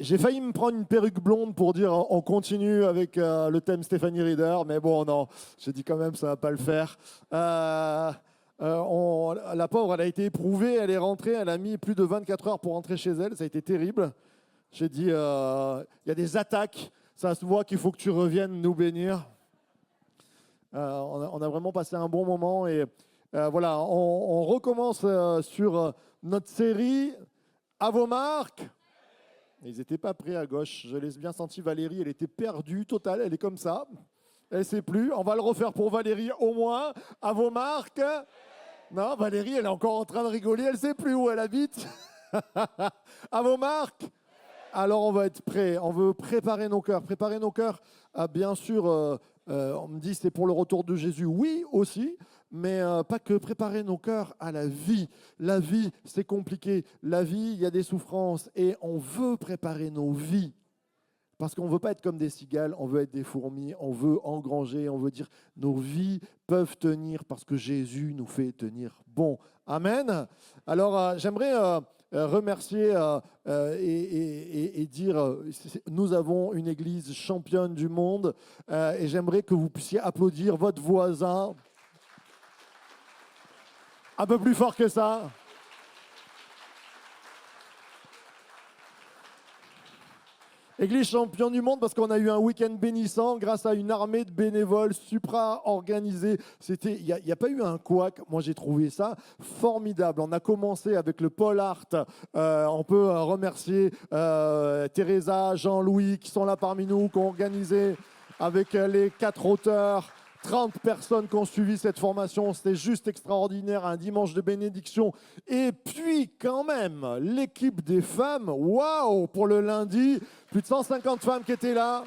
J'ai failli me prendre une perruque blonde pour dire on continue avec le thème Stéphanie Reader, mais bon, non, j'ai dit quand même ça va pas le faire. La pauvre, elle a été éprouvée, elle est rentrée, elle a mis plus de 24 heures pour rentrer chez elle, ça a été terrible. J'ai dit, il y a des attaques, ça se voit qu'il faut que tu reviennes nous bénir. On a vraiment passé un bon moment et voilà, on recommence sur notre série À vos marques. Ils n'étaient pas prêts à gauche. Je l'ai bien senti, Valérie, elle était perdue, totale, elle est comme ça. Elle ne sait plus. On va le refaire pour Valérie au moins. À vos marques. Non, Valérie, elle est encore en train de rigoler, elle ne sait plus où elle habite. À vos marques. Alors on va être prêts, on veut préparer nos cœurs. Préparer nos cœurs, bien sûr, on me dit c'est pour le retour de Jésus. Oui aussi, mais pas que préparer nos cœurs à la vie. La vie, c'est compliqué. La vie, il y a des souffrances et on veut préparer nos vies. Parce qu'on ne veut pas être comme des cigales, on veut être des fourmis, on veut engranger, on veut dire nos vies peuvent tenir parce que Jésus nous fait tenir bon. Amen. Alors j'aimerais remercier et dire nous avons une église championne du monde et j'aimerais que vous puissiez applaudir votre voisin un peu plus fort que ça. Église champion du monde parce qu'on a eu un week-end bénissant grâce à une armée de bénévoles supra-organisés. Il n'y a pas eu un couac. Moi, j'ai trouvé ça formidable. On a commencé avec le pôle art. On peut remercier Teresa, Jean-Louis qui sont là parmi nous, qui ont organisé avec les 4 auteurs. 30 personnes qui ont suivi cette formation, c'était juste extraordinaire, un dimanche de bénédiction. Et puis quand même, l'équipe des femmes, waouh, pour le lundi, plus de 150 femmes qui étaient là.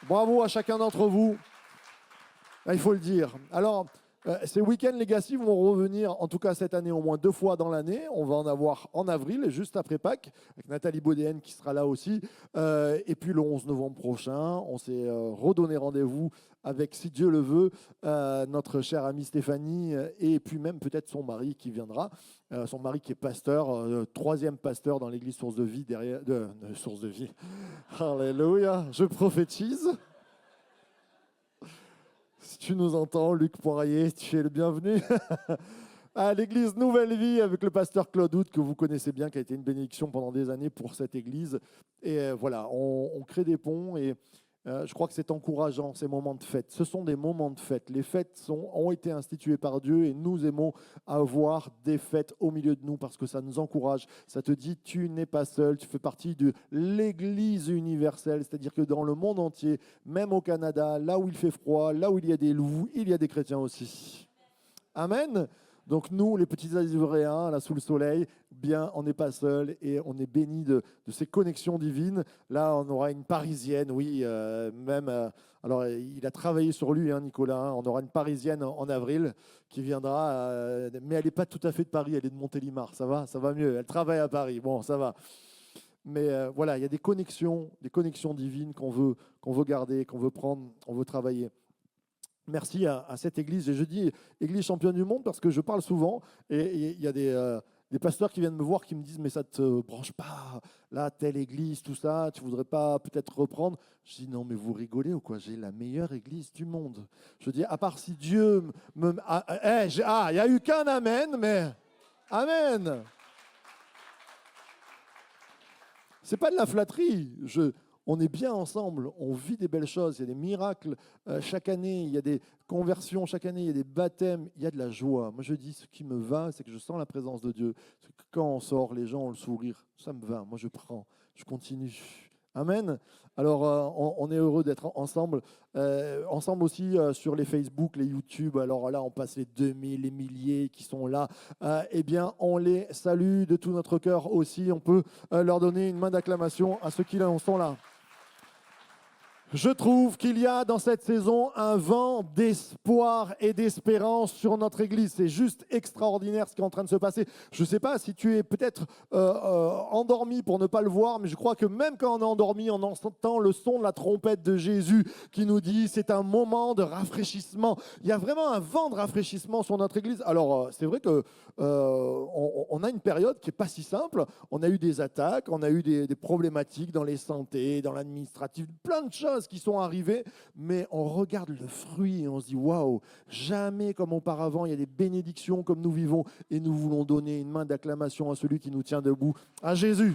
Bravo à chacun d'entre vous. Il faut le dire. Alors, ces week-ends Legacy vont revenir, en tout cas cette année, au moins 2 fois dans l'année. On va en avoir en avril, juste après Pâques, avec Nathalie Baudéenne qui sera là aussi. Et puis le 11 novembre prochain, on s'est redonné rendez-vous avec, si Dieu le veut, notre chère amie Stéphanie et puis même peut-être son mari qui viendra. Son mari qui est pasteur, 3e pasteur dans l'église Source de Vie, Source de Vie. Alléluia, je prophétise. Si tu nous entends, Luc Poirier, tu es le bienvenu. À l'église Nouvelle Vie avec le pasteur Claude Hout, que vous connaissez bien, qui a été une bénédiction pendant des années pour cette église. Et voilà, on crée des ponts et je crois que c'est encourageant, ces moments de fête. Ce sont des moments de fête. Les fêtes ont été instituées par Dieu et nous aimons avoir des fêtes au milieu de nous parce que ça nous encourage. Ça te dit, tu n'es pas seul, tu fais partie de l'église universelle, c'est-à-dire que dans le monde entier, même au Canada, là où il fait froid, là où il y a des loups, il y a des chrétiens aussi. Amen. Donc nous, les petits Azuréens, là sous le soleil, bien, on n'est pas seuls et on est bénis de ces connexions divines. Là, on aura une Parisienne, oui, alors, il a travaillé sur lui, hein, Nicolas. Hein, on aura une Parisienne en avril qui viendra, mais elle n'est pas tout à fait de Paris, elle est de Montélimar. Ça va mieux. Elle travaille à Paris. Bon, ça va. Mais voilà, il y a des connexions divines qu'on veut garder, qu'on veut prendre, on veut travailler. Merci à cette église. Et je dis église championne du monde parce que je parle souvent et il y a des pasteurs qui viennent me voir qui me disent mais ça ne te branche pas, là, telle église, tout ça, tu ne voudrais pas peut-être reprendre. Je dis non mais vous rigolez ou quoi, j'ai la meilleure église du monde. Je dis à part si Dieu me... il n'y a eu qu'un amen, mais amen. C'est pas de la flatterie. On est bien ensemble, on vit des belles choses, il y a des miracles chaque année, il y a des conversions chaque année, il y a des baptêmes, il y a de la joie. Moi je dis, ce qui me va, c'est que je sens la présence de Dieu. C'est que quand on sort, les gens ont le sourire, ça me va, moi je prends, je continue. Amen. Alors on est heureux d'être ensemble, ensemble aussi sur les Facebook, les YouTube. Alors là, on passe les 2000, les milliers qui sont là. Eh bien, on les salue de tout notre cœur aussi. On peut leur donner une main d'acclamation à ceux qui sont là. Je trouve qu'il y a dans cette saison un vent d'espoir et d'espérance sur notre Église. C'est juste extraordinaire ce qui est en train de se passer. Je ne sais pas si tu es peut-être endormi pour ne pas le voir, mais je crois que même quand on est endormi, on entend le son de la trompette de Jésus qui nous dit c'est un moment de rafraîchissement. Il y a vraiment un vent de rafraîchissement sur notre Église. Alors, c'est vrai que on a une période qui n'est pas si simple. On a eu des attaques, on a eu des problématiques dans les santé, dans l'administratif, plein de choses qui sont arrivées, mais on regarde le fruit et on se dit waouh, jamais comme auparavant, il y a des bénédictions comme nous vivons et nous voulons donner une main d'acclamation à celui qui nous tient debout, à Jésus.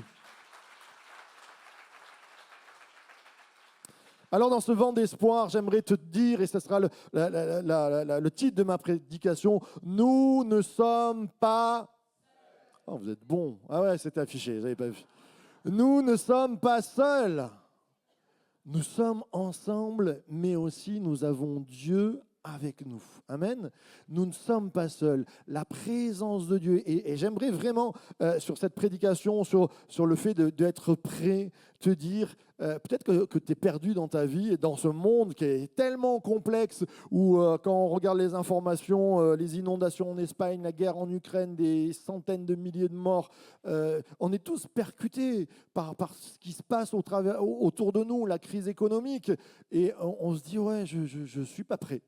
Alors dans ce vent d'espoir, j'aimerais te dire, et ce sera le titre de ma prédication, nous ne sommes pas... Oh, vous êtes bons. Ah ouais, c'est affiché, vous n'avez pas vu. Nous ne sommes pas seuls. Nous sommes ensemble, mais aussi nous avons Dieu avec nous. Amen. Nous ne sommes pas seuls. La présence de Dieu. Et j'aimerais vraiment, sur cette prédication, sur le fait d'être prêt, te dire, peut-être que tu es perdu dans ta vie et dans ce monde qui est tellement complexe où quand on regarde les informations, les inondations en Espagne, la guerre en Ukraine, des centaines de milliers de morts, on est tous percutés par ce qui se passe autour de nous, la crise économique. Et on se dit, ouais, je ne suis pas prêt.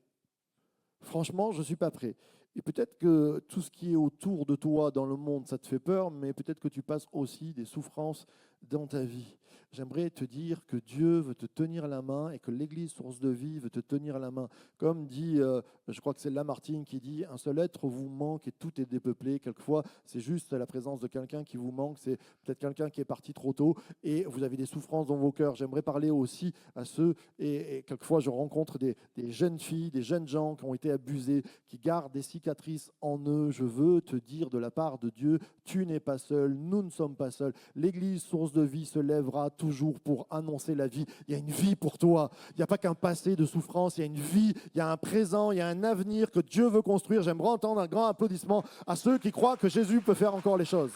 Franchement, je ne suis pas prêt. Et peut-être que tout ce qui est autour de toi dans le monde, ça te fait peur, mais peut-être que tu passes aussi des souffrances dans ta vie. J'aimerais te dire que Dieu veut te tenir la main et que l'Église Source de Vie veut te tenir la main. Comme dit, je crois que c'est Lamartine qui dit, un seul être vous manque et tout est dépeuplé. Quelquefois, c'est juste la présence de quelqu'un qui vous manque, c'est peut-être quelqu'un qui est parti trop tôt et vous avez des souffrances dans vos cœurs. J'aimerais parler aussi à ceux, et quelquefois je rencontre des jeunes filles, des jeunes gens qui ont été abusés, qui gardent des cicatrices en eux. Je veux te dire de la part de Dieu, tu n'es pas seul, nous ne sommes pas seuls. L'Église Source de Vie se lèvera toujours pour annoncer la vie. Il y a une vie pour toi. Il n'y a pas qu'un passé de souffrance, il y a une vie, il y a un présent, il y a un avenir que Dieu veut construire. J'aimerais entendre un grand applaudissement à ceux qui croient que Jésus peut faire encore les choses.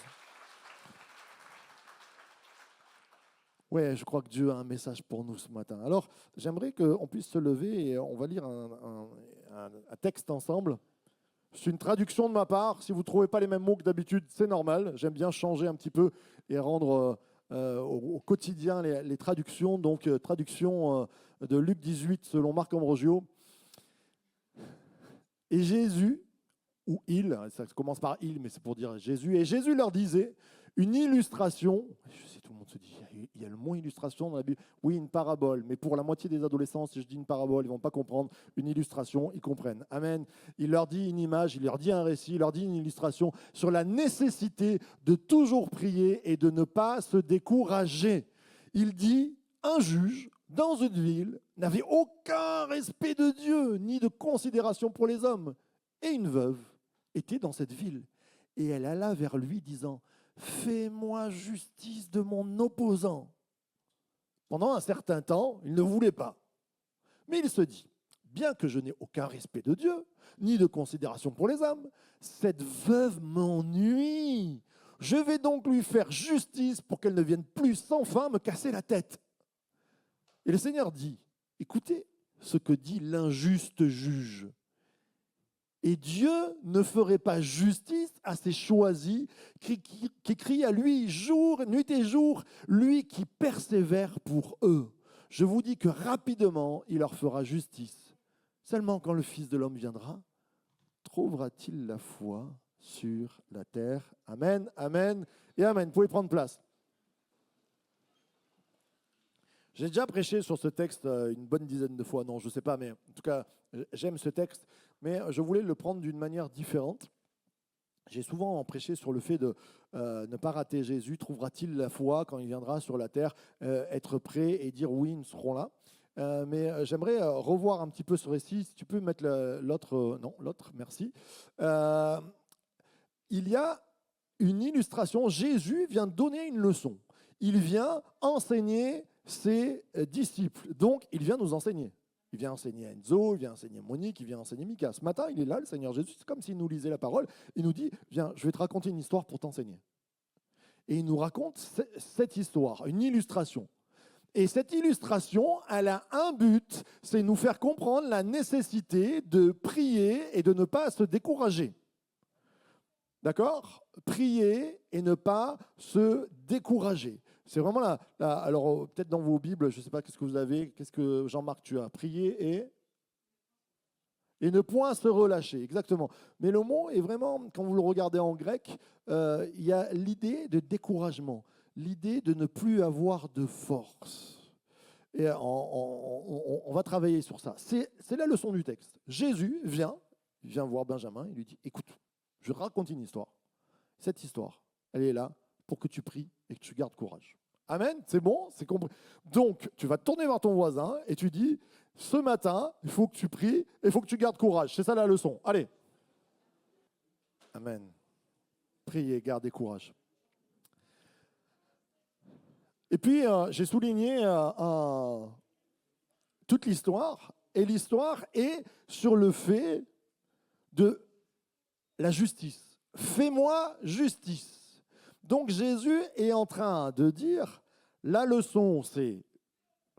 Ouais, je crois que Dieu a un message pour nous ce matin. Alors, j'aimerais qu'on puisse se lever et on va lire un texte ensemble. C'est une traduction de ma part. Si vous ne trouvez pas les mêmes mots que d'habitude, c'est normal. J'aime bien changer un petit peu et rendre au quotidien les traductions. Donc, traduction de Luc 18 selon Marc Ambrogio. Et Jésus, ou il, ça commence par il, mais c'est pour dire Jésus. Et Jésus leur disait une illustration. Je sais, tout le monde se dit, il y a le mot illustration dans la Bible. Oui, une parabole. Mais pour la moitié des adolescents, si je dis une parabole, ils ne vont pas comprendre. Une illustration, ils comprennent. Amen. Il leur dit une image, il leur dit un récit, il leur dit une illustration sur la nécessité de toujours prier et de ne pas se décourager. Il dit, un juge dans une ville n'avait aucun respect de Dieu, ni de considération pour les hommes. Et une veuve était dans cette ville. Et elle alla vers lui disant, « Fais-moi justice de mon opposant. » Pendant un certain temps, il ne voulait pas. Mais il se dit, bien que je n'ai aucun respect de Dieu, ni de considération pour les hommes, cette veuve m'ennuie. Je vais donc lui faire justice pour qu'elle ne vienne plus sans fin me casser la tête. Et le Seigneur dit, écoutez ce que dit l'injuste juge. Et Dieu ne ferait pas justice à ses choisis qui crient à lui jour, nuit et jour, lui qui persévère pour eux. Je vous dis que rapidement, il leur fera justice. Seulement quand le Fils de l'homme viendra, trouvera-t-il la foi sur la terre? Amen, amen et amen. Vous pouvez prendre place. J'ai déjà prêché sur ce texte une bonne dizaine de fois. Non, je ne sais pas, mais en tout cas, j'aime ce texte. Mais je voulais le prendre d'une manière différente. J'ai souvent prêché sur le fait de ne pas rater Jésus. Trouvera-t-il la foi quand il viendra sur la terre? Être prêt et dire oui, nous serons là. Mais j'aimerais revoir un petit peu ce récit. Si tu peux mettre l'autre. Non, l'autre, merci. Il y a une illustration. Jésus vient donner une leçon. Il vient enseigner ses disciples. Donc, il vient nous enseigner. Il vient enseigner Enzo, il vient enseigner Monique, il vient enseigner Mika. Ce matin, il est là, le Seigneur Jésus. C'est comme s'il nous lisait la parole. Il nous dit, viens, je vais te raconter une histoire pour t'enseigner. Et il nous raconte cette histoire, une illustration. Et cette illustration, elle a un but, c'est nous faire comprendre la nécessité de prier et de ne pas se décourager. D'accord? Prier et ne pas se décourager. C'est vraiment alors, peut-être dans vos Bibles, je ne sais pas qu'est-ce que vous avez, qu'est-ce que Jean-Marc tu as? Prier et ne point se relâcher, exactement. Mais le mot est vraiment, quand vous le regardez en grec, il y a l'idée de découragement, l'idée de ne plus avoir de force. Et on va travailler sur ça. C'est la leçon du texte. Jésus vient voir Benjamin, il lui dit, écoute, je raconte une histoire. Cette histoire, elle est là pour que tu pries et que tu gardes courage. Amen, c'est bon, c'est compris. Donc, tu vas te tourner vers ton voisin et tu dis, ce matin, il faut que tu pries et il faut que tu gardes courage. C'est ça la leçon. Allez. Amen. Priez, gardez courage. Et puis, j'ai souligné toute l'histoire. Et l'histoire est sur le fait de la justice. Fais-moi justice. Donc, Jésus est en train de dire, la leçon, c'est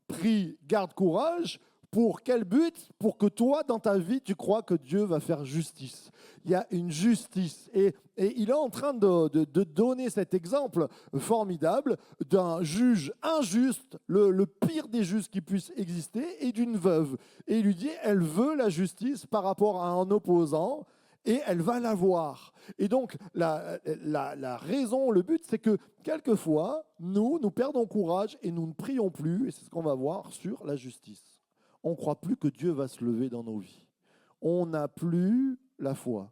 prie, garde courage. Pour quel but? Pour que toi, dans ta vie, tu crois que Dieu va faire justice. Il y a une justice. Et il est en train de donner cet exemple formidable d'un juge injuste, le pire des justes qui puisse exister, et d'une veuve. Et il lui dit, elle veut la justice par rapport à un opposant, et elle va l'avoir. Et donc, la raison, le but, c'est que quelquefois, nous perdons courage et nous ne prions plus, et c'est ce qu'on va voir sur la justice. On ne croit plus que Dieu va se lever dans nos vies. On n'a plus la foi.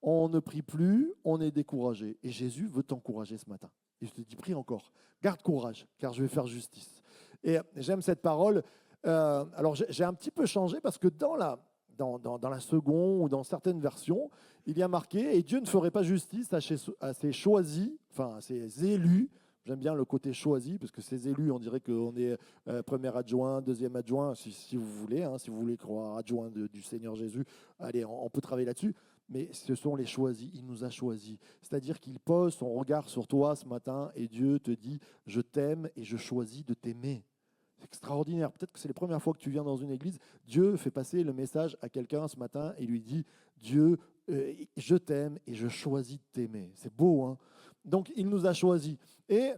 On ne prie plus, on est découragé. Et Jésus veut t'encourager ce matin. Et je te dis, prie encore. Garde courage, car je vais faire justice. Et j'aime cette parole. Alors, j'ai un petit peu changé parce que dans la seconde ou dans certaines versions, il y a marqué « Et Dieu ne ferait pas justice à ses choisis, enfin à ses élus ». J'aime bien le côté choisi, parce que ces élus, on dirait qu'on est premier adjoint, deuxième adjoint, si vous voulez, si vous voulez croire adjoint du Seigneur Jésus, allez, on peut travailler là-dessus. Mais ce sont les choisis, il nous a choisis. C'est-à-dire qu'il pose son regard sur toi ce matin et Dieu te dit « Je t'aime et je choisis de t'aimer ». C'est extraordinaire. Peut-être que c'est les premières fois que tu viens dans une église. Dieu fait passer le message à quelqu'un ce matin et lui dit « Dieu, je t'aime et je choisis de t'aimer ». C'est beau, hein? Donc, il nous a choisis. Et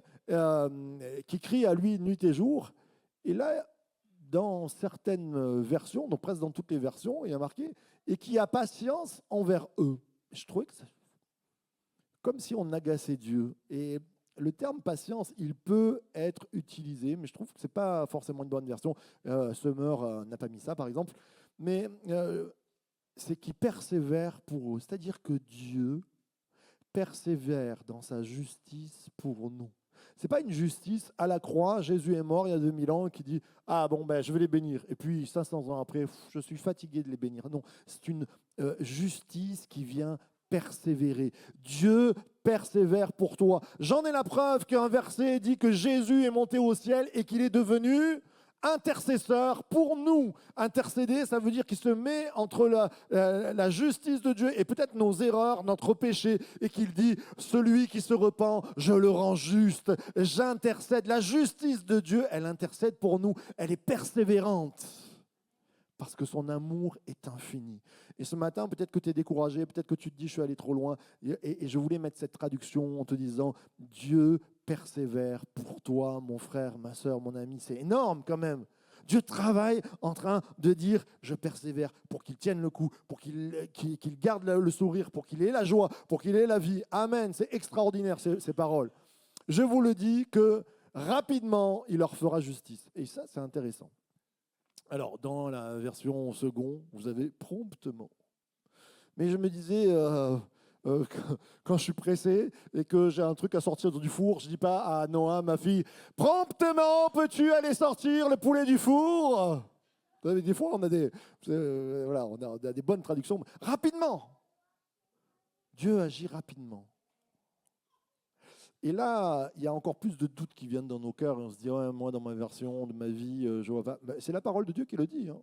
qui crie à lui nuit et jour. Et là, dans certaines versions, donc presque dans toutes les versions, il y a marqué « Et qui a patience envers eux ». Je trouvais que c'est comme si on agaçait Dieu. Et le terme patience, il peut être utilisé, mais je trouve que ce n'est pas forcément une bonne version. Summer n'a pas mis ça, par exemple. Mais c'est qui persévère pour eux. C'est-à-dire que Dieu persévère dans sa justice pour nous. Ce n'est pas une justice à la croix, Jésus est mort il y a 2000 ans, qui dit « Ah bon, ben, je vais les bénir. » Et puis 500 ans après, je suis fatigué de les bénir. Non, c'est une justice qui vient persévérer. Dieu persévère pour toi. J'en ai la preuve qu'un verset dit que Jésus est monté au ciel et qu'il est devenu intercesseur pour nous. Intercéder, ça veut dire qu'il se met entre la justice de Dieu et peut-être nos erreurs, notre péché, et qu'il dit, celui qui se repent, je le rends juste, j'intercède. La justice de Dieu, elle intercède pour nous, elle est persévérante. Parce que son amour est infini. Et ce matin, peut-être que tu es découragé, peut-être que tu te dis, je suis allé trop loin. Et je voulais mettre cette traduction en te disant, Dieu persévère pour toi, mon frère, ma soeur, mon ami. C'est énorme quand même. Dieu travaille en train de dire, je persévère pour qu'il tienne le coup, pour qu'il garde le sourire, pour qu'il ait la joie, pour qu'il ait la vie. Amen. C'est extraordinaire ces paroles. Je vous le dis que rapidement, il leur fera justice. Et ça, c'est intéressant. Alors, dans la version second, vous avez promptement. Mais je me disais, quand je suis pressé et que j'ai un truc à sortir du four, je ne dis pas à Noah, ma fille, promptement, peux-tu aller sortir le poulet du four? Vous savez, des fois, on a des bonnes traductions. Rapidement. Dieu agit rapidement. Et là, il y a encore plus de doutes qui viennent dans nos cœurs et on se dit, ouais, moi, dans ma version de ma vie, je vois pas. C'est la parole de Dieu qui le dit. Hein.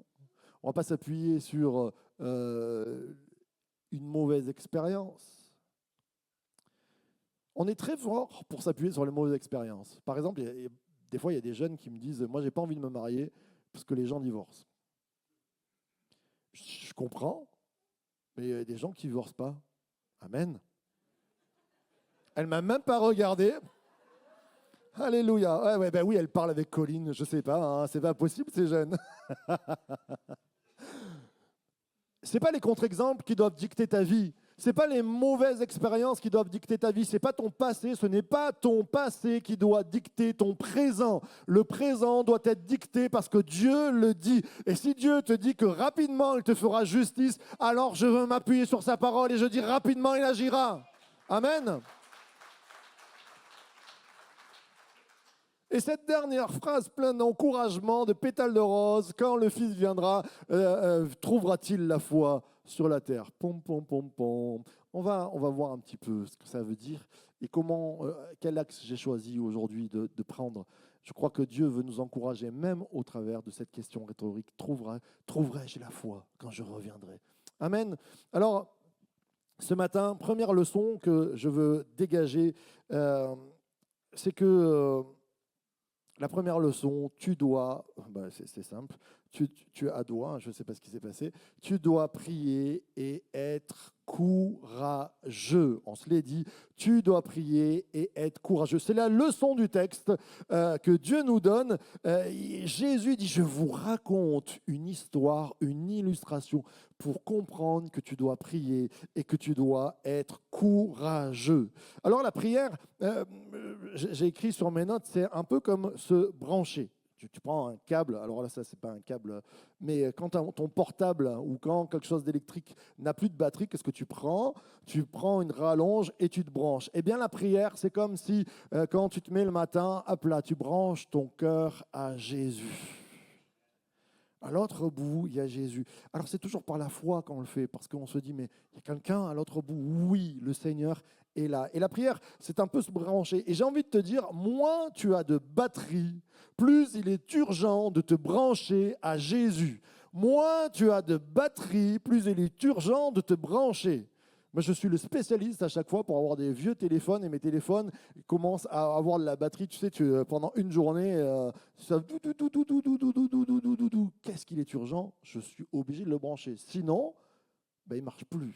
On ne va pas s'appuyer sur une mauvaise expérience. On est très fort pour s'appuyer sur les mauvaises expériences. Par exemple, il y a Des fois, il y a des jeunes qui me disent, moi, j'ai pas envie de me marier parce que les gens divorcent. Je comprends, mais il y a des gens qui ne divorcent pas. Amen. Elle m'a même pas regardé. Alléluia. Ouais, ben oui, elle parle avec Colline, je sais pas, hein, c'est pas possible, ces jeunes. C'est pas les contre-exemples qui doivent dicter ta vie. C'est pas les mauvaises expériences qui doivent dicter ta vie. C'est pas ton passé. Ce n'est pas ton passé qui doit dicter ton présent. Le présent doit être dicté parce que Dieu le dit. Et si Dieu te dit que rapidement il te fera justice, alors je veux m'appuyer sur sa parole et je dis rapidement il agira. Amen. Et cette dernière phrase pleine d'encouragement, de pétales de rose, quand le Fils viendra, trouvera-t-il la foi sur la terre? Pom, pom, pom, pom. On va voir un petit peu ce que ça veut dire et quel axe j'ai choisi aujourd'hui de prendre. Je crois que Dieu veut nous encourager, même au travers de cette question rhétorique. Trouverai-je la foi quand je reviendrai? Amen. Alors, ce matin, première leçon que je veux dégager, c'est que... la première leçon, tu dois, c'est simple, tu as doigt, je ne sais pas ce qui s'est passé, tu dois prier et être courageux. On se l'est dit, tu dois prier et être courageux. C'est la leçon du texte que Dieu nous donne. Jésus dit, je vous raconte une histoire, une illustration pour comprendre que tu dois prier et que tu dois être courageux. Alors la prière, j'ai écrit sur mes notes, c'est un peu comme se brancher. Tu prends un câble, alors là, ça, c'est pas un câble, mais quand ton portable ou quand quelque chose d'électrique n'a plus de batterie, qu'est-ce que tu prends? Tu prends une rallonge et tu te branches. Eh bien, la prière, c'est comme si, quand tu te mets le matin, hop là, tu branches ton cœur à Jésus. À l'autre bout, il y a Jésus. Alors, c'est toujours par la foi qu'on le fait, parce qu'on se dit, mais il y a quelqu'un à l'autre bout. Oui, le Seigneur est là. Et la prière, c'est un peu se brancher. Et j'ai envie de te dire, moins tu as de batterie, plus il est urgent de te brancher à Jésus. Moins tu as de batterie, plus il est urgent de te brancher. Moi, je suis le spécialiste à chaque fois pour avoir des vieux téléphones et mes téléphones commencent à avoir de la batterie. Tu sais, pendant une journée, ça qu'est-ce qu'il est urgent? Je suis obligé de le brancher. Sinon, il ne marche plus.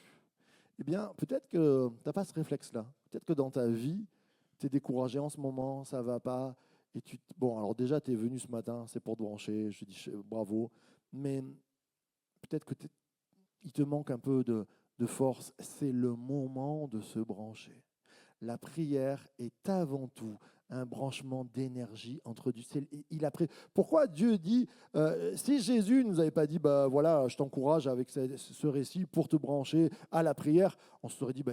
Eh bien, peut-être que tu n'as pas ce réflexe-là. Peut-être que dans ta vie, tu es découragé en ce moment, ça ne va pas. Et bon, alors déjà, tu es venu ce matin, c'est pour te brancher. Je dis bravo. Mais peut-être que il te manque un peu de force, c'est le moment de se brancher. La prière est avant tout un branchement d'énergie entre du ciel. Pourquoi Dieu dit, si Jésus ne nous avait pas dit, voilà, je t'encourage avec ce récit pour te brancher à la prière, on se serait dit,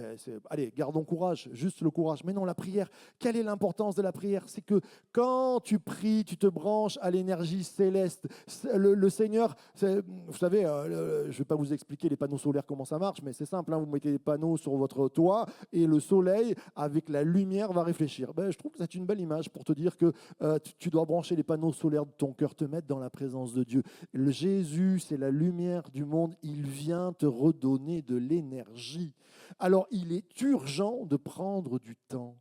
allez, gardons courage, juste le courage. Mais non, la prière, quelle est l'importance de la prière? C'est que quand tu pries, tu te branches à l'énergie céleste. Le Seigneur, vous savez, je ne vais pas vous expliquer les panneaux solaires, comment ça marche, mais c'est simple, hein, vous mettez des panneaux sur votre toit et le soleil, avec la lumière, va réfléchir. Je trouve que c'est une belle image pour te dire que tu dois brancher les panneaux solaires de ton cœur, te mettre dans la présence de Dieu. Le Jésus, c'est la lumière du monde. Il vient te redonner de l'énergie. Alors, il est urgent de prendre du temps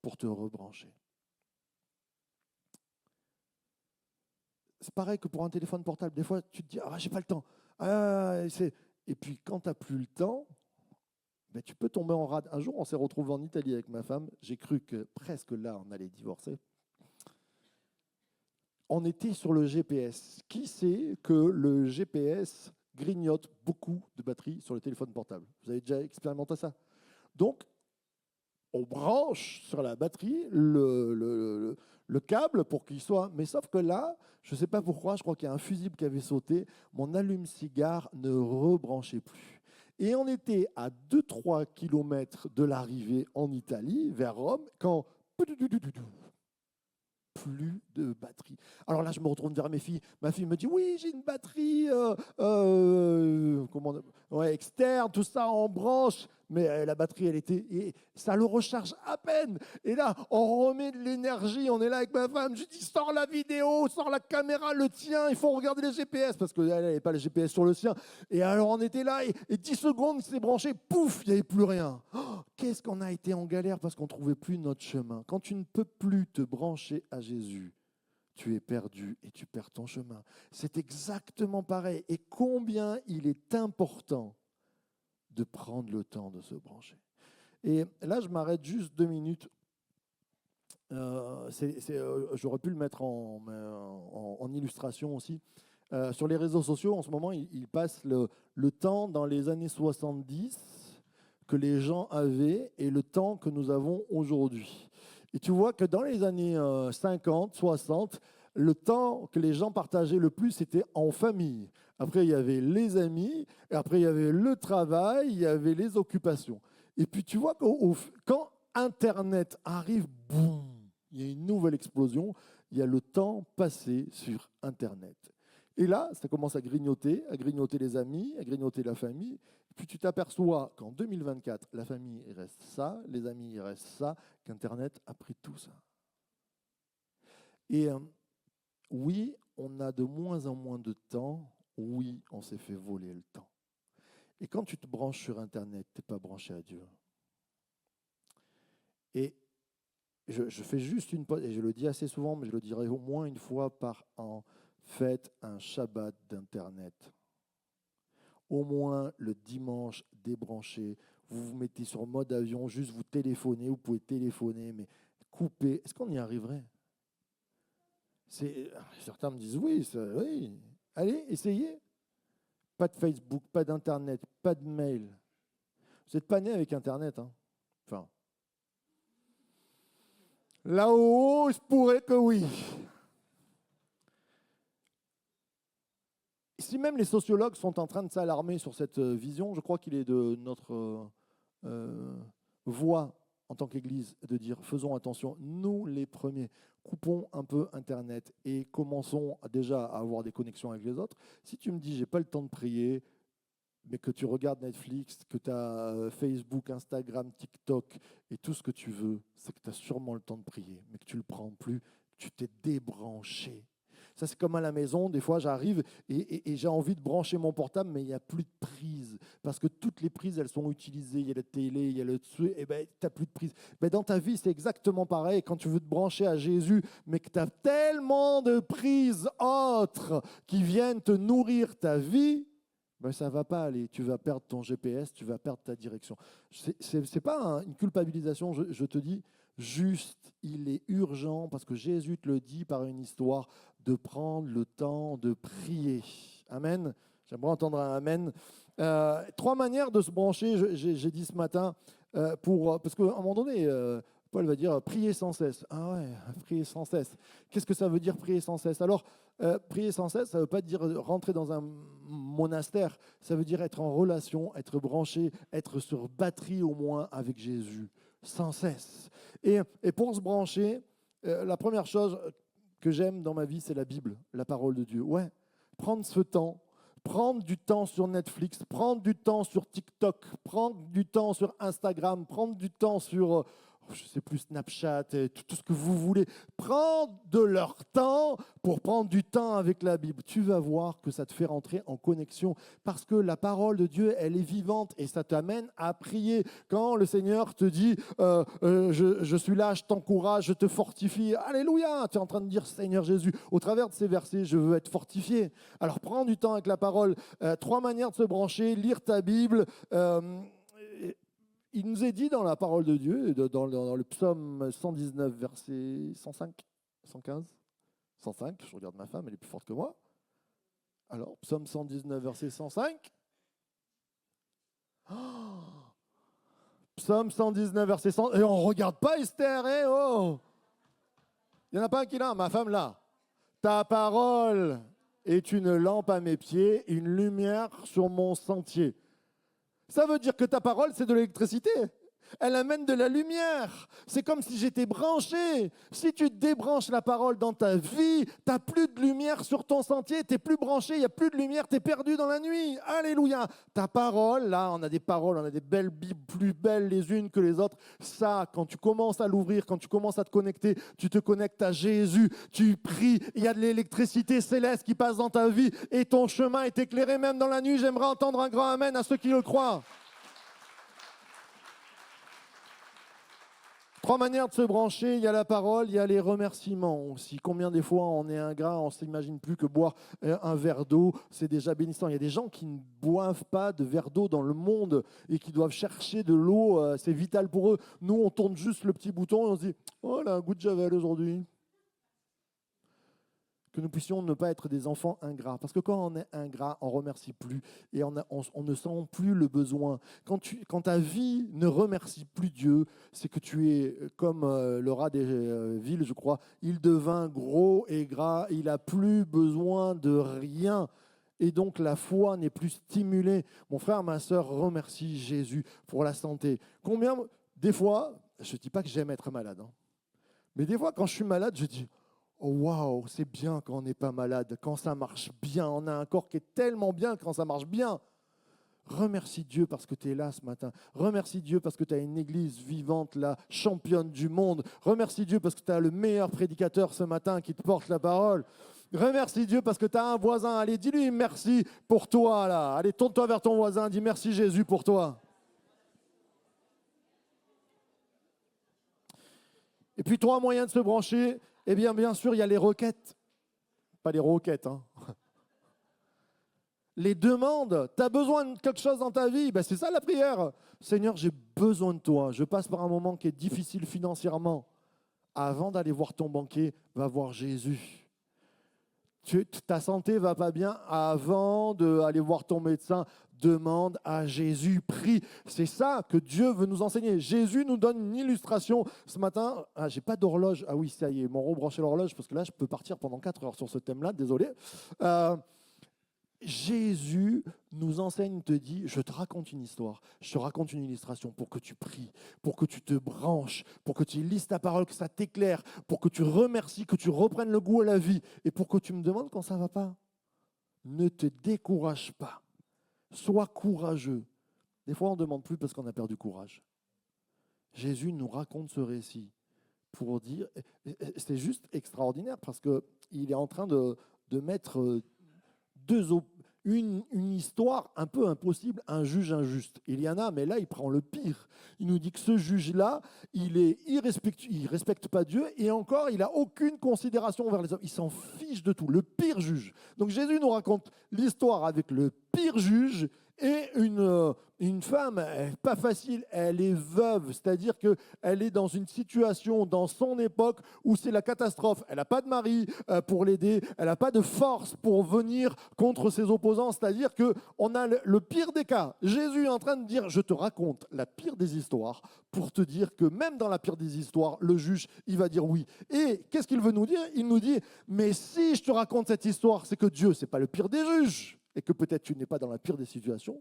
pour te rebrancher. C'est pareil que pour un téléphone portable. Des fois, tu te dis, j'ai pas le temps. Et puis, quand tu n'as plus le temps, tu peux tomber en rade. Un jour, on s'est retrouvés en Italie avec ma femme. J'ai cru que presque là, on allait divorcer. On était sur le GPS. Qui sait que le GPS grignote beaucoup de batterie sur le téléphone portable? Vous avez déjà expérimenté ça? Donc, on branche sur la batterie le câble pour qu'il soit... Mais sauf que là, je ne sais pas pourquoi, je crois qu'il y a un fusible qui avait sauté. Mon allume-cigare ne rebranchait plus. Et on était à 2-3 kilomètres de l'arrivée en Italie, vers Rome, quand plus de batterie. Alors là, je me retourne vers mes filles. Ma fille me dit, oui, j'ai une batterie ouais, externe, tout ça en branche. Mais la batterie, elle était. Et ça le recharge à peine. Et là, on remet de l'énergie. On est là avec ma femme. Je dis, sors la vidéo, sors la caméra, le tien. Il faut regarder les GPS parce qu'elle n'avait pas le GPS sur le sien. Et alors, on était là et 10 secondes, c'est branché. Pouf, il n'y avait plus rien. Oh, qu'est-ce qu'on a été en galère parce qu'on ne trouvait plus notre chemin. Quand tu ne peux plus te brancher à Jésus, tu es perdu et tu perds ton chemin. C'est exactement pareil. Et combien il est important de prendre le temps de se brancher. Et là, je m'arrête juste 2 minutes. J'aurais pu le mettre en illustration aussi. Sur les réseaux sociaux, en ce moment, ils passent le temps dans les années 70 que les gens avaient et le temps que nous avons aujourd'hui. Et tu vois que dans les années 50, 60, le temps que les gens partageaient le plus, c'était en famille. Après, il y avait les amis, et après, il y avait le travail, il y avait les occupations. Et puis, tu vois que quand Internet arrive, boum, il y a une nouvelle explosion, il y a le temps passé sur Internet. Et là, ça commence à grignoter les amis, à grignoter la famille. Puis tu t'aperçois qu'en 2024, la famille, il reste ça, les amis, il reste ça, qu'Internet a pris tout ça. Et oui, on a de moins en moins de temps. Oui, on s'est fait voler le temps. Et quand tu te branches sur Internet, tu n'es pas branché à Dieu. Et je fais juste une pause, et je le dis assez souvent, mais je le dirai au moins une fois par an. Faites un Shabbat d'Internet. Au moins le dimanche, débranchez. Vous vous mettez sur mode avion, juste vous téléphonez, vous pouvez téléphoner, mais coupez. Est-ce qu'on y arriverait? Certains me disent oui, oui. Allez, essayez. Pas de Facebook, pas d'Internet, pas de mail. Vous n'êtes pas né avec Internet. Hein. Enfin, là-haut, il se pourrait que oui. Si même les sociologues sont en train de s'alarmer sur cette vision, je crois qu'il est de notre voie en tant qu'Église de dire faisons attention, nous les premiers, coupons un peu Internet et commençons déjà à avoir des connexions avec les autres. Si tu me dis j'ai pas le temps de prier, mais que tu regardes Netflix, que tu as Facebook, Instagram, TikTok et tout ce que tu veux, c'est que tu as sûrement le temps de prier, mais que tu ne le prends plus, que tu t'es débranché. Ça, c'est comme à la maison. Des fois, j'arrive et j'ai envie de brancher mon portable, mais il n'y a plus de prise. Parce que toutes les prises, elles sont utilisées. Il y a la télé, il y a le dessus, et ben, tu n'as plus de prise. Ben, dans ta vie, c'est exactement pareil. Quand tu veux te brancher à Jésus, mais que tu as tellement de prises autres qui viennent te nourrir ta vie, ben, ça ne va pas aller. Tu vas perdre ton GPS, tu vas perdre ta direction. Ce n'est pas une culpabilisation, je te dis. Juste, il est urgent, parce que Jésus te le dit par une histoire, de prendre le temps de prier. Amen. J'aimerais entendre un amen. 3 manières de se brancher, j'ai dit ce matin, parce qu'à un moment donné, Paul va dire prier sans cesse. Ah ouais, prier sans cesse. Qu'est-ce que ça veut dire prier sans cesse? Alors, prier sans cesse, ça ne veut pas dire rentrer dans un monastère, ça veut dire être en relation, être branché, être sur batterie au moins avec Jésus, sans cesse. Et pour se brancher, la première chose que j'aime dans ma vie, c'est la Bible, la parole de Dieu. Ouais, prendre ce temps, prendre du temps sur Netflix, prendre du temps sur TikTok, prendre du temps sur Instagram, prendre du temps sur, je ne sais plus, Snapchat, et tout ce que vous voulez. Prendre de leur temps pour prendre du temps avec la Bible. Tu vas voir que ça te fait rentrer en connexion parce que la parole de Dieu, elle est vivante et ça t'amène à prier. Quand le Seigneur te dit je suis là, je t'encourage, je te fortifie. Alléluia, tu es en train de dire Seigneur Jésus. Au travers de ces versets, je veux être fortifié. Alors prends du temps avec la parole. 3 manières de se brancher, lire ta Bible. Il nous est dit dans la parole de Dieu, dans le psaume 119, verset 105, 115, 105, je regarde ma femme, elle est plus forte que moi. Alors, psaume 119, verset 105. Oh, psaume 119, verset 100. Et on ne regarde pas Esther, hein, oh. Il n'y en a pas un qui l'a, ma femme là. Ta parole est une lampe à mes pieds, une lumière sur mon sentier. Ça veut dire que ta parole, c'est de l'électricité. Elle amène de la lumière. C'est comme si j'étais branché. Si tu débranches la parole dans ta vie, tu n'as plus de lumière sur ton sentier, tu n'es plus branché, il n'y a plus de lumière, tu es perdu dans la nuit. Alléluia. Ta parole, là, on a des paroles, on a des belles Bibles, plus belles les unes que les autres. Ça, quand tu commences à l'ouvrir, quand tu commences à te connecter, tu te connectes à Jésus, tu pries, il y a de l'électricité céleste qui passe dans ta vie et ton chemin est éclairé même dans la nuit. J'aimerais entendre un grand amen à ceux qui le croient. 3 manières de se brancher, il y a la parole, il y a les remerciements aussi. Combien des fois on est ingrat, on ne s'imagine plus que boire un verre d'eau, c'est déjà bénissant. Il y a des gens qui ne boivent pas de verre d'eau dans le monde et qui doivent chercher de l'eau, c'est vital pour eux. Nous, on tourne juste le petit bouton et on se dit « Oh, là, un goût de javel aujourd'hui ». Que nous puissions ne pas être des enfants ingrats. Parce que quand on est ingrat, on ne remercie plus et on ne sent plus le besoin. Quand ta vie ne remercie plus Dieu, c'est que tu es comme le rat des villes, je crois. Il devint gros et gras, il n'a plus besoin de rien. Et donc la foi n'est plus stimulée. Mon frère, ma sœur, remercie Jésus pour la santé. Combien, des fois, je ne dis pas que j'aime être malade, hein, mais des fois quand je suis malade, je dis oh waouh, c'est bien quand on n'est pas malade, quand ça marche bien. On a un corps qui est tellement bien quand ça marche bien. Remercie Dieu parce que tu es là ce matin. Remercie Dieu parce que tu as une église vivante, la championne du monde. Remercie Dieu parce que tu as le meilleur prédicateur ce matin qui te porte la parole. Remercie Dieu parce que tu as un voisin. Allez, dis-lui merci pour toi là. Allez, tourne-toi vers ton voisin, dis merci Jésus pour toi. Et puis 3 moyens de se brancher. Eh bien sûr, il y a les requêtes. Pas les roquettes, hein. Les demandes. Tu as besoin de quelque chose dans ta vie. Ben, c'est ça la prière. Seigneur, j'ai besoin de toi. Je passe par un moment qui est difficile financièrement. Avant d'aller voir ton banquier, va voir Jésus. Ta santé va pas bien. Avant d'aller voir ton médecin, demande à Jésus, prie. C'est ça que Dieu veut nous enseigner. Jésus nous donne une illustration. Ce matin, j'ai pas d'horloge. Ah oui, ça y est, ils m'ont rebranché l'horloge parce que là, je peux partir pendant 4 heures sur ce thème-là, désolé. Jésus nous enseigne, te dit, je te raconte une histoire, je te raconte une illustration pour que tu pries, pour que tu te branches, pour que tu lises ta parole, que ça t'éclaire, pour que tu remercies, que tu reprennes le goût à la vie et pour que tu me demandes quand ça ne va pas. Ne te décourage pas. Sois courageux. Des fois, on ne demande plus parce qu'on a perdu courage. Jésus nous raconte ce récit pour dire, c'est juste extraordinaire parce qu'il est en train de mettre une histoire un peu impossible, un juge injuste. Il y en a, mais là, il prend le pire. Il nous dit que ce juge-là, il respecte pas Dieu et encore, il n'a aucune considération envers les hommes. Il s'en fiche de tout, le pire juge. Donc Jésus nous raconte l'histoire avec le pire juge et une femme, pas facile, elle est veuve, c'est-à-dire qu'elle est dans une situation dans son époque où c'est la catastrophe. Elle n'a pas de mari pour l'aider, elle n'a pas de force pour venir contre ses opposants, c'est-à-dire qu'on a le pire des cas. Jésus est en train de dire, je te raconte la pire des histoires pour te dire que même dans la pire des histoires, le juge, il va dire oui. Et qu'est-ce qu'il veut nous dire? Il nous dit, mais si je te raconte cette histoire, c'est que Dieu, ce n'est pas le pire des juges et que peut-être tu n'es pas dans la pire des situations.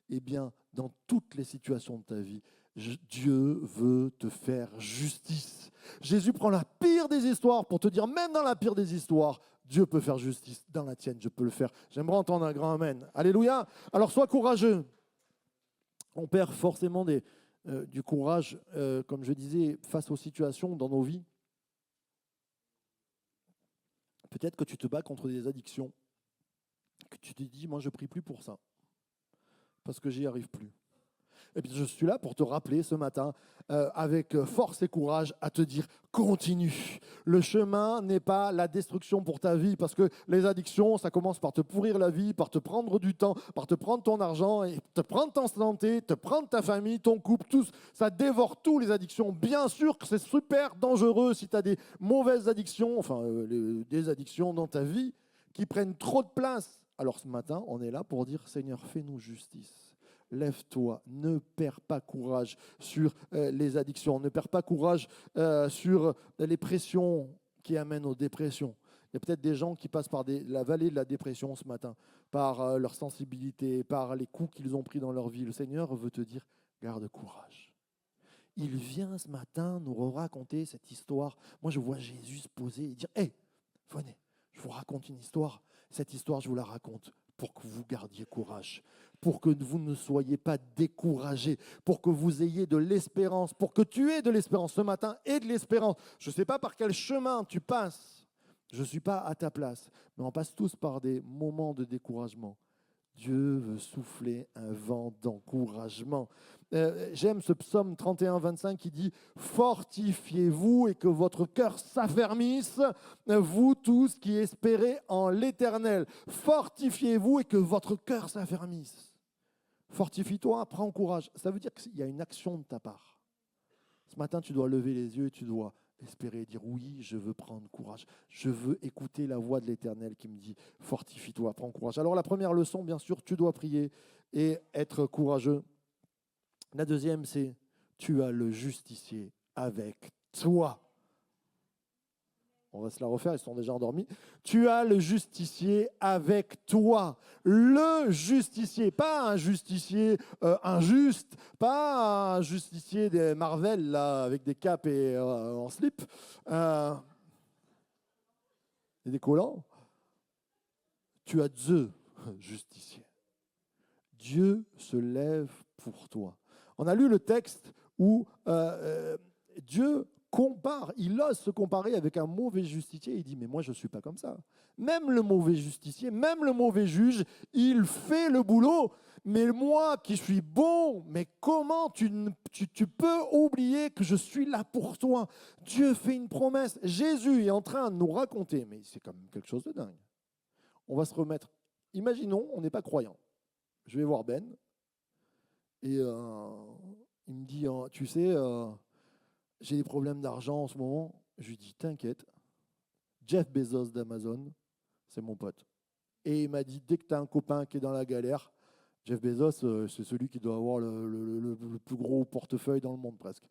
Eh bien, dans toutes les situations de ta vie, Dieu veut te faire justice. Jésus prend la pire des histoires pour te dire, même dans la pire des histoires, Dieu peut faire justice. Dans la tienne, je peux le faire. J'aimerais entendre un grand amen. Alléluia. Alors, sois courageux. On perd forcément du courage, comme je disais, face aux situations dans nos vies. Peut-être que tu te bats contre des addictions, que tu te dis, moi, je ne prie plus pour ça. Parce que j'y arrive plus. Et puis je suis là pour te rappeler ce matin, avec force et courage, à te dire, continue. Le chemin n'est pas la destruction pour ta vie, parce que les addictions, ça commence par te pourrir la vie, par te prendre du temps, par te prendre ton argent, et te prendre ta santé, te prendre ta famille, ton couple, tout. Ça dévore tout, les addictions. Bien sûr que c'est super dangereux si tu as des mauvaises addictions, enfin des addictions dans ta vie qui prennent trop de place. Alors ce matin, on est là pour dire, Seigneur, fais-nous justice. Lève-toi, ne perds pas courage sur les addictions, ne perds pas courage sur les pressions qui amènent aux dépressions. Il y a peut-être des gens qui passent par la vallée de la dépression ce matin, par leur sensibilité, par les coups qu'ils ont pris dans leur vie. Le Seigneur veut te dire, garde courage. il vient ce matin nous raconter cette histoire. Moi, je vois Jésus se poser et dire, « Hé, venez, je vous raconte une histoire. Cette histoire, je vous la raconte pour que vous gardiez courage, pour que vous ne soyez pas découragés, pour que vous ayez de l'espérance, pour que tu aies de l'espérance ce matin et de l'espérance. Je ne sais pas par quel chemin tu passes. Je ne suis pas à ta place, mais on passe tous par des moments de découragement. Dieu veut souffler un vent d'encouragement. J'aime ce psaume 31, 25 qui dit « Fortifiez-vous et que votre cœur s'affermisse, vous tous qui espérez en l'Éternel. Fortifiez-vous et que votre cœur s'affermisse. » Fortifie-toi, prends courage. Ça veut dire qu'il y a une action de ta part. Ce matin, tu dois lever les yeux et tu dois espérer, dire oui, je veux prendre courage. Je veux écouter la voix de l'Éternel qui me dit fortifie-toi, prends courage. Alors la première leçon, bien sûr, tu dois prier et être courageux. La deuxième, c'est tu as le justicier avec toi. On va se la refaire, ils sont déjà endormis. Tu as le justicier avec toi. Le justicier, pas un justicier injuste, pas un justicier des Marvel là, avec des capes et en slip et des collants. Tu as Dieu, justicier. Dieu se lève pour toi. On a lu le texte où Dieu compare, il ose se comparer avec un mauvais justicier. Il dit, mais moi, je ne suis pas comme ça. Même le mauvais justicier, même le mauvais juge, il fait le boulot. Mais moi qui suis bon, mais comment tu peux oublier que je suis là pour toi? Dieu fait une promesse. Jésus est en train de nous raconter, mais c'est quand même quelque chose de dingue. On va se remettre. Imaginons, on n'est pas croyant. Je vais voir Ben et il me dit, tu sais, j'ai des problèmes d'argent en ce moment. Je lui dis, t'inquiète, Jeff Bezos d'Amazon, c'est mon pote. Et il m'a dit, dès que tu as un copain qui est dans la galère, Jeff Bezos, c'est celui qui doit avoir le plus gros portefeuille dans le monde presque.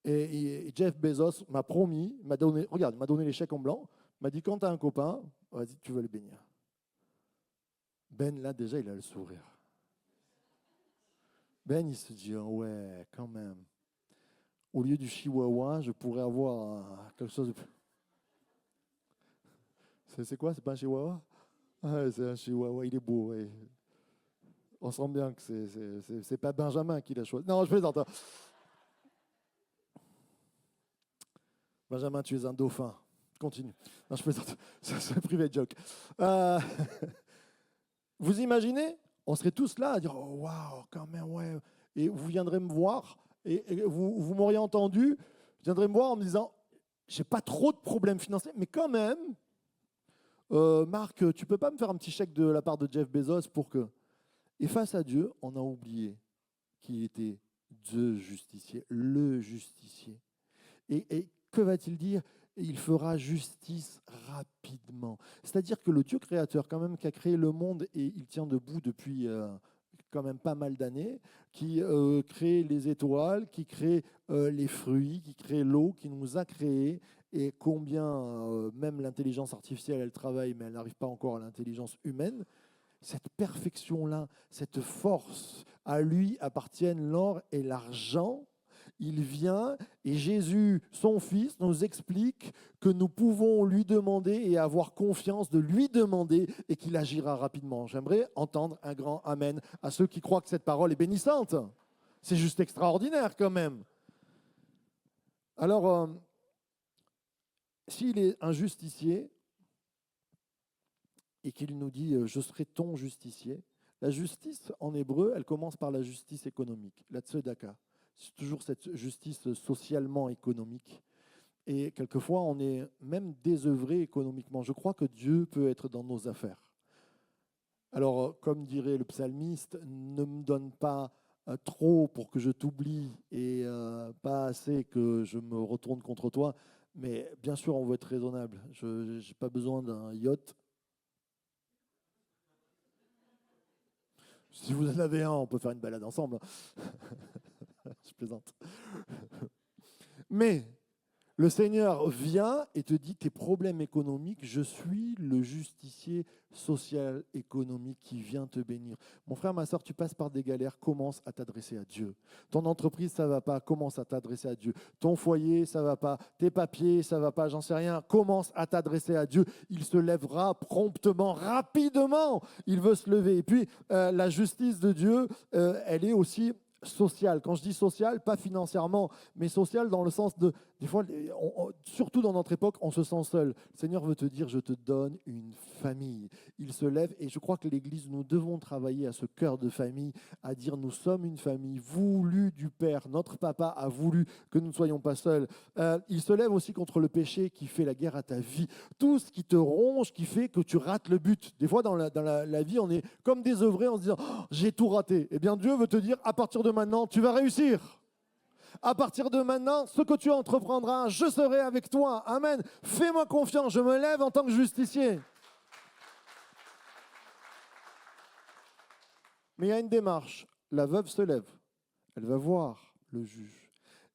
Et Jeff Bezos m'a promis, m'a donné les chèques en blanc, m'a dit, quand tu as un copain, vas-y, tu vas le bénir. Ben, là, déjà, il a le sourire. Ben, il se dit, oh, ouais, quand même. Au lieu du chihuahua, je pourrais avoir quelque chose de plus. C'est quoi? C'est pas un chihuahua? Ah, c'est un chihuahua, il est beau. Ouais. On sent bien que c'est pas Benjamin qui l'a choisi. Non, je plaisante. Benjamin, tu es un dauphin. Continue. Non, je plaisante. C'est un privé joke. Vous imaginez? On serait tous là à dire oh, waouh, quand même, ouais. Et vous viendrez me voir et vous m'auriez entendu. Vous viendrez me voir en me disant j'ai pas trop de problèmes financiers, mais quand même, Marc, tu peux pas me faire un petit chèque de la part de Jeff Bezos pour que. Et face à Dieu, on a oublié qu'il était Dieu justicier, le justicier. Et que va-t-il dire? Il fera justice rapidement. C'est-à-dire que le Dieu créateur, quand même, qui a créé le monde et il tient debout depuis quand même pas mal d'années, qui crée les étoiles, qui crée les fruits, qui crée l'eau, qui nous a créés, et combien même l'intelligence artificielle, elle travaille, mais elle n'arrive pas encore à l'intelligence humaine. Cette perfection-là, cette force, à lui appartiennent l'or et l'argent. Il vient et Jésus, son Fils, nous explique que nous pouvons lui demander et avoir confiance de lui demander et qu'il agira rapidement. J'aimerais entendre un grand Amen à ceux qui croient que cette parole est bénissante. C'est juste extraordinaire quand même. Alors, s'il est un justicier et qu'il nous dit « je serai ton justicier », la justice en hébreu, elle commence par la justice économique, la tzedaka. C'est toujours cette justice socialement économique. Et quelquefois, on est même désœuvré économiquement. Je crois que Dieu peut être dans nos affaires. Alors, comme dirait le psalmiste, ne me donne pas trop pour que je t'oublie et pas assez que je me retourne contre toi. Mais bien sûr, on veut être raisonnable. Je n'ai pas besoin d'un yacht. Si vous en avez un, on peut faire une balade ensemble. Je plaisante. Mais Le Seigneur vient et te dit tes problèmes économiques, je suis le justicier social, économique qui vient te bénir. Mon frère, ma soeur, tu passes par des galères, commence à t'adresser à Dieu. Ton entreprise, ça ne va pas, commence à t'adresser à Dieu. Ton foyer, ça ne va pas. Tes papiers, ça ne va pas, j'en sais rien. Commence à t'adresser à Dieu. Il se lèvera promptement, rapidement. Il veut se lever. Et puis, la justice de Dieu, elle est aussi sociale. Quand je dis sociale, pas financièrement, mais sociale dans le sens de, des fois, surtout dans notre époque, on se sent seul. Le Seigneur veut te dire, je te donne une famille. Il se lève et je crois que l'Église, nous devons travailler à ce cœur de famille, à dire nous sommes une famille voulue du Père. Notre Papa a voulu que nous ne soyons pas seuls. Il se lève aussi contre le péché qui fait la guerre à ta vie. Tout ce qui te ronge, qui fait que tu rates le but. Des fois, dans la vie, on est comme désœuvré en se disant oh, j'ai tout raté. Eh bien, Dieu veut te dire à partir de maintenant, tu vas réussir. À partir de maintenant, ce que tu entreprendras, je serai avec toi. Amen. Fais-moi confiance, je me lève en tant que justicier. Mais il y a une démarche. La veuve se lève. Elle va voir le juge.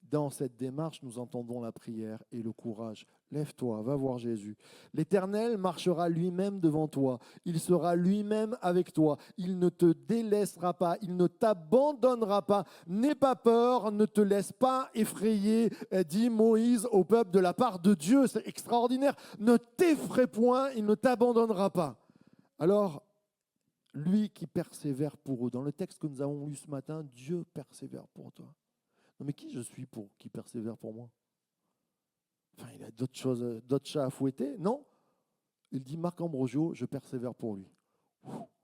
Dans cette démarche, nous entendons la prière et le courage. Lève-toi, va voir Jésus. L'Éternel marchera lui-même devant toi. Il sera lui-même avec toi. Il ne te délaissera pas. Il ne t'abandonnera pas. N'aie pas peur, ne te laisse pas effrayer, dit Moïse au peuple de la part de Dieu. C'est extraordinaire. Ne t'effraie point, il ne t'abandonnera pas. Alors, lui qui persévère pour eux. Dans le texte que nous avons lu ce matin, Dieu persévère pour toi. Non mais qui je suis pour qui persévère pour moi? Enfin, il a d'autres choses, d'autres chats à fouetter? Non. Il dit Marc Ambrogio, je persévère pour lui.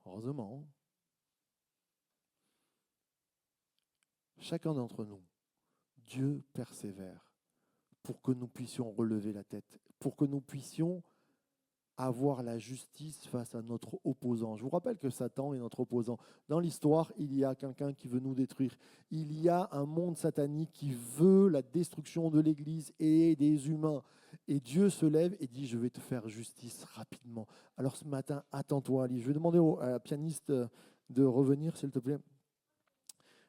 Heureusement. Chacun d'entre nous, Dieu persévère pour que nous puissions relever la tête, pour que nous puissions avoir la justice face à notre opposant. Je vous rappelle que Satan est notre opposant. Dans l'histoire, il y a quelqu'un qui veut nous détruire. Il y a un monde satanique qui veut la destruction de l'Église et des humains. Et Dieu se lève et dit, je vais te faire justice rapidement. Alors ce matin, attends-toi, Ali. Je vais demander à la pianiste de revenir, s'il te plaît.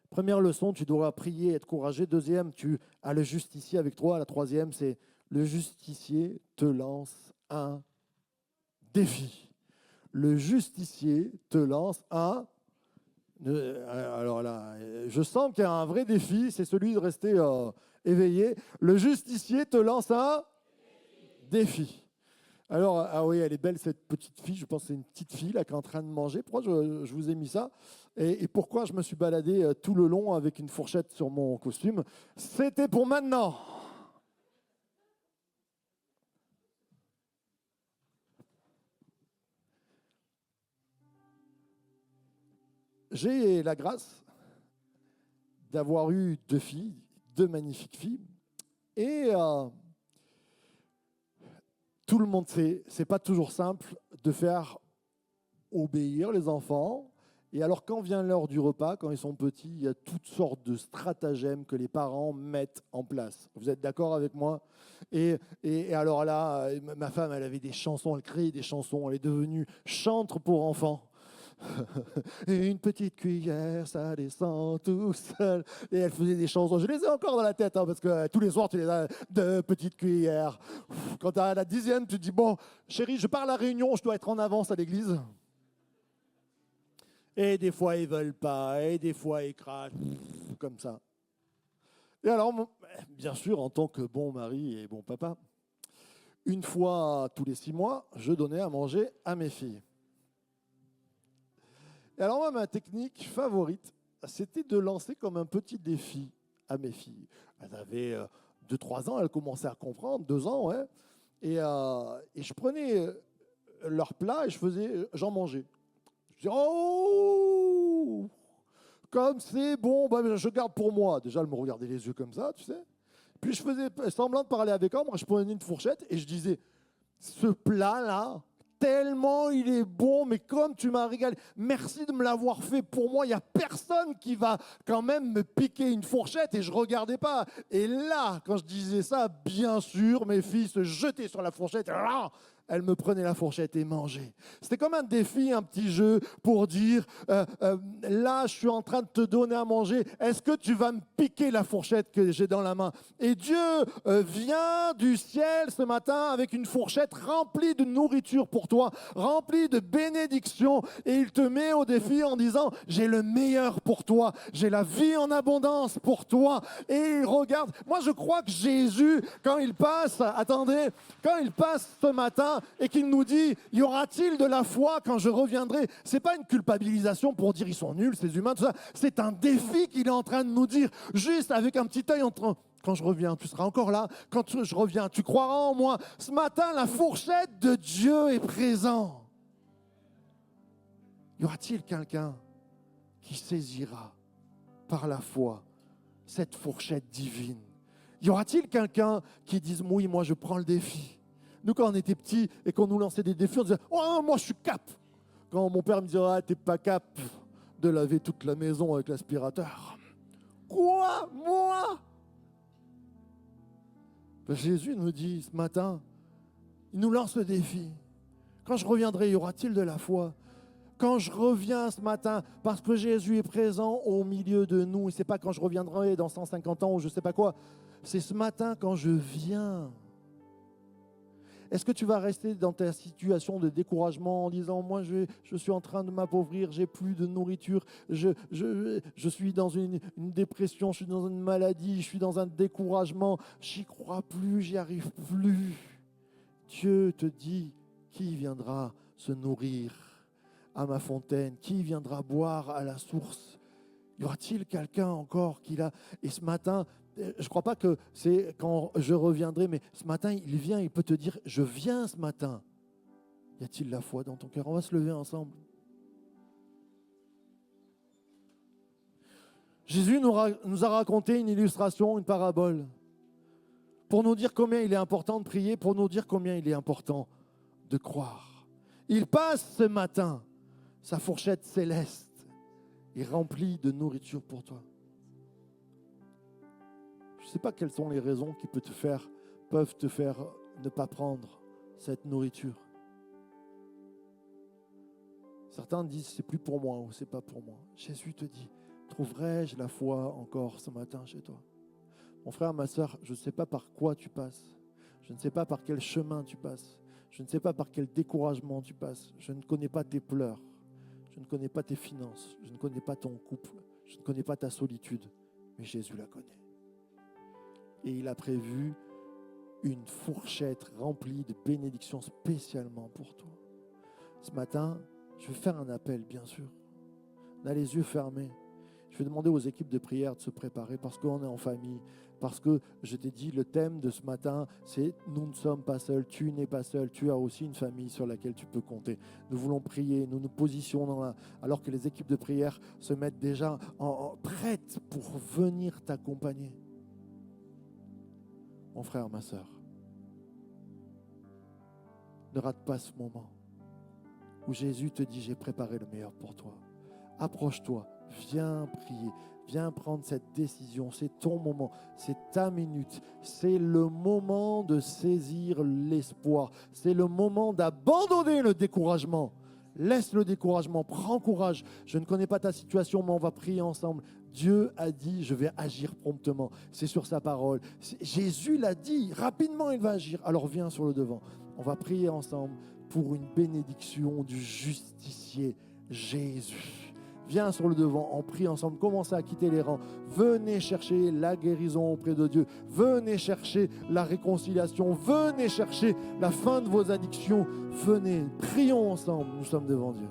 Première leçon, tu dois prier, être courageux. Deuxième, tu as le justicier avec toi. La troisième, c'est le justicier te lance un défi. Le justicier te lance un... Alors là, je sens qu'il y a un vrai défi, c'est celui de rester éveillé. Le justicier te lance un défi. Alors, ah oui, elle est belle cette petite fille, je pense que c'est une petite fille là, qui est en train de manger. Pourquoi je vous ai mis ça et pourquoi je me suis baladé tout le long avec une fourchette sur mon costume? C'était pour maintenant. J'ai la grâce d'avoir eu deux filles, deux magnifiques filles. Et tout le monde sait, c'est pas toujours simple de faire obéir les enfants. Et alors quand vient l'heure du repas, quand ils sont petits, il y a toutes sortes de stratagèmes que les parents mettent en place. Vous êtes d'accord avec moi? Et alors là, ma femme, elle avait des chansons, elle créait des chansons, elle est devenue chantre pour enfants. Et une petite cuillère, ça descend tout seul. Et elle faisait des chansons. Je les ai encore dans la tête, hein, parce que tous les soirs, tu les as de petites cuillères. Quand tu as la 10e, tu te dis, bon, chérie, je pars à la réunion, je dois être en avance à l'église. Et des fois, ils ne veulent pas, et des fois, ils crachent, comme ça. Et alors, bien sûr, en tant que bon mari et bon papa, une fois tous les 6 mois, je donnais à manger à mes filles. Et alors moi, ma technique favorite, c'était de lancer comme un petit défi à mes filles. Elles avaient 2-3 ans, elles commençaient à comprendre, 2 ans, ouais. Et je prenais leur plat et j'en mangeais. Je disais, oh, comme c'est bon, bah, je garde pour moi. Déjà, elles me regardaient les yeux comme ça, tu sais. Puis je faisais semblant de parler avec elles, moi je prenais une fourchette et je disais, ce plat-là, tellement il est bon, mais comme tu m'as régalé, merci de me l'avoir fait pour moi. Il n'y a personne qui va quand même me piquer une fourchette et je ne regardais pas. Et là, quand je disais ça, bien sûr, mes filles se jetaient sur la fourchette. elle me prenait la fourchette et mangeait. C'était comme un défi, un petit jeu pour dire, là, je suis en train de te donner à manger, est-ce que tu vas me piquer la fourchette que j'ai dans la main? Et Dieu vient du ciel ce matin avec une fourchette remplie de nourriture pour toi, remplie de bénédictions, et il te met au défi en disant, j'ai le meilleur pour toi, j'ai la vie en abondance pour toi. Et il regarde, moi je crois que Jésus, quand il passe, attendez, quand il passe ce matin, et qu'il nous dit, y aura-t-il de la foi quand je reviendrai? Ce n'est pas une culpabilisation pour dire ils sont nuls, ces humains, tout ça. C'est un défi qu'il est en train de nous dire, juste avec un petit œil en train. Quand je reviens, tu seras encore là. Quand je reviens, tu croiras en moi. Ce matin, la fourchette de Dieu est présente. Y aura-t-il quelqu'un qui saisira par la foi cette fourchette divine? Y aura-t-il quelqu'un qui dise, oui, moi je prends le défi? Nous, quand on était petits et qu'on nous lançait des défis, on disait, oh, moi je suis cap. Quand mon père me disait, ah, t'es pas cap de laver toute la maison avec l'aspirateur. Quoi? Moi? Jésus nous dit ce matin, il nous lance le défi. Quand je reviendrai, y aura-t-il de la foi? Quand je reviens ce matin, parce que Jésus est présent au milieu de nous, et ce n'est pas quand je reviendrai dans 150 ans ou je ne sais pas quoi, c'est ce matin quand je viens. Est-ce que tu vas rester dans ta situation de découragement en disant, moi je suis en train de m'appauvrir, j'ai plus de nourriture, je suis dans une dépression, je suis dans une maladie, je suis dans un découragement, j'y crois plus, j'y arrive plus. Dieu te dit, qui viendra se nourrir à ma fontaine? Qui viendra boire à la source? Y aura-t-il quelqu'un encore qui l'a? Et ce matin, je ne crois pas que c'est quand je reviendrai, mais ce matin, il vient, il peut te dire, je viens ce matin. Y a-t-il la foi dans ton cœur? On va se lever ensemble. Jésus nous a raconté une illustration, une parabole, pour nous dire combien il est important de prier, pour nous dire combien il est important de croire. Il passe ce matin, sa fourchette céleste est remplie de nourriture pour toi. Je ne sais pas quelles sont les raisons qui peuvent te faire ne pas prendre cette nourriture. Certains disent c'est plus pour moi ou c'est pas pour moi. Jésus te dit, trouverai-je la foi encore ce matin chez toi? Mon frère, ma soeur, je ne sais pas par quoi tu passes. Je ne sais pas par quel chemin tu passes. Je ne sais pas par quel découragement tu passes. Je ne connais pas tes pleurs. Je ne connais pas tes finances. Je ne connais pas ton couple. Je ne connais pas ta solitude. Mais Jésus la connaît. Et il a prévu une fourchette remplie de bénédictions spécialement pour toi. Ce matin, je vais faire un appel, bien sûr. On a les yeux fermés. Je vais demander aux équipes de prière de se préparer parce qu'on est en famille. Parce que je t'ai dit, le thème de ce matin, c'est « Nous ne sommes pas seuls, tu n'es pas seul, tu as aussi une famille sur laquelle tu peux compter. » Nous voulons prier, nous nous positionnons alors que les équipes de prière se mettent déjà prêtes pour venir t'accompagner. Mon frère, ma soeur, ne rate pas ce moment où Jésus te dit, j'ai préparé le meilleur pour toi. Approche-toi, viens prier, viens prendre cette décision. C'est ton moment, c'est ta minute. C'est le moment de saisir l'espoir. C'est le moment d'abandonner le découragement. Laisse le découragement, prends courage. Je ne connais pas ta situation, mais on va prier ensemble. Dieu a dit, je vais agir promptement. C'est sur sa parole. Jésus l'a dit, rapidement il va agir. Alors viens sur le devant. On va prier ensemble pour une bénédiction du justicier Jésus. Viens sur le devant, on prie ensemble, commencez à quitter les rangs. Venez chercher la guérison auprès de Dieu. Venez chercher la réconciliation. Venez chercher la fin de vos addictions. Venez, prions ensemble, nous sommes devant Dieu.